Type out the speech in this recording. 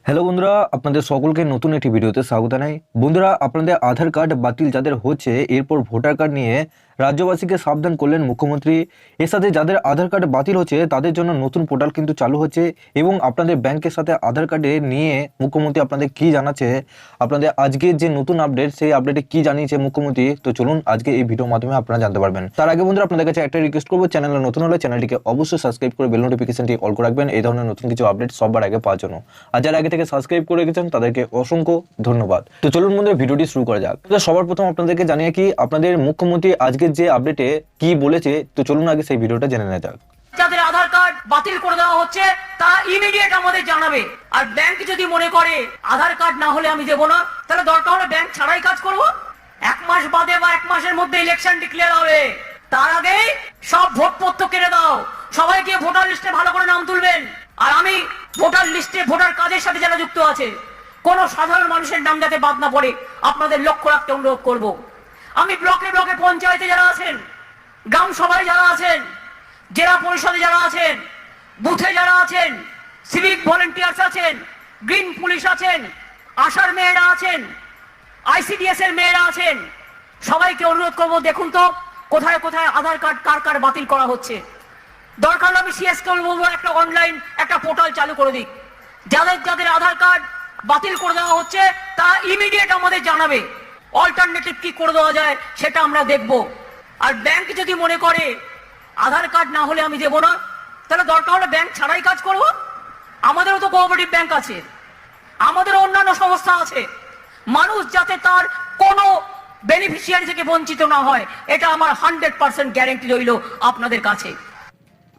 Hello বন্ধুরা, আপনাদের সকলকে নতুন একটি ভিডিওতে স্বাগত জানাই। বন্ধুরা, আপনাদের আধার কার্ড বাতিল যাদের হচ্ছে, এরপর ভোটার কার্ড নিয়ে রাজ্যবাসীকে সাবধান করলেন মুখ্যমন্ত্রী। এর সাথে যাদের আধার কার্ড বাতিল হচ্ছে তাদের জন্য নতুন পোর্টাল কিন্তু চালু হচ্ছে এবং আপনাদের ব্যাংকের সাথে আধার কার্ডে নিয়ে মুখ্যমন্ত্রী আপনাদের কি জানাচ্ছে, আপনাদের আজকে যে নতুন আপডেট সেই আপডেটে কি জানিয়েছে মুখ্যমন্ত্রী, তো চলুন আজকে এই ভিডিওর মাধ্যমে আপনারা জানতে পারবেন। তার আগে বন্ধুরা, আপনাদের কাছে একটা রিকোয়েস্ট করবো, চ্যানেলে নতুন হলে চ্যানেলটিকে অবশ্যই সাবস্ক্রাইব করে বেল নোটিফিকেশনটি অল করে রাখবেন এই ধরনের নতুন কিছু আপডেট সবার আগে পাওয়ার জন্য। আর যারা আগে থেকে সাবস্ক্রাইব করে রেখেছেন তাদেরকে অসংখ্য ধন্যবাদ। তো চলুন বন্ধুরা, ভিডিওটি শুরু করা যাক। তো সবার প্রথম আপনাদেরকে জানিয়ে কি আপনাদের মুখ্যমন্ত্রী আজকের যে আপডেটে কি বলেছে, তো চলুন আগে সেই ভিডিওটা জেনে নেওয়া যাক। যাদের আধার কার্ড বাতিল করে দেওয়া হচ্ছে তারা ইমিডিয়েট আমাদের জানাবে। আর ব্যাংক যদি মনে করে আধার কার্ড না হলে আমি দেবো না, তাহলে দরকার হলে ব্যাংক ছাড়াই কাজ করব। 1 মাস বাদে বা 1 মাসের মধ্যে ইলেকশন ডিক্লেয়ার হবে, তার আগে সব ভোটপত্র কেড়ে দাও, সবাইকে ভোটার লিস্টে ভালো করে নাম তুলবেন। আর আমি ভোটার লিস্টে ভোটার কাজের সাথে যারা যুক্ত আছে কোন সাধারণ মানুষের নাম যাতে বাদ না পড়ে আপনাদের লক্ষ্য রাখতে অনুরোধ করব। আমি ব্লকে ব্লকে পঞ্চায়েতে যারা আছেন, গ্রাম সভায় যারা আছেন, জেলা পরিষদে যারা আছেন, বুথে যারা আছেন, সিভিক ভলেন্টিয়ার্স আছেন, গ্রিন পুলিশ আছেন, আশার মেয়েরা আছেন, আইসিডিএস এর মেয়েরা আছেন, সবাইকে অনুরোধ করব, দেখুন তো কোথায় কোথায় আধার কার্ড কার কার বাতিল করা হচ্ছে। দরকার হলে আমি সিএসকে বলবো একটা অনলাইন একটা পোর্টাল চালু করে দিক। যাদের যাদের আধার কার্ড বাতিল করে দেওয়া হচ্ছে তারা ইমিডিয়েট আমাদের জানাবে, অল্টারনেটিভ কি করে দেওয়া যায় সেটা আমরা দেখব। আর ব্যাংক যদি মনে করে আধার কার্ড না হলে আমি দেবো না, তাহলে দরকার হলে ব্যাংক ছাড়াই কাজ করব। আমাদেরও তো কোঅপারেটিভ ব্যাংক আছে, আমাদেরও অন্যান্য সংস্থা আছে। মানুষ যাতে তার কোনো বেনিফিশিয়ারি থেকে বঞ্চিত না হয়, এটা আমার 100% গ্যারেন্টি রইল আপনাদের কাছে।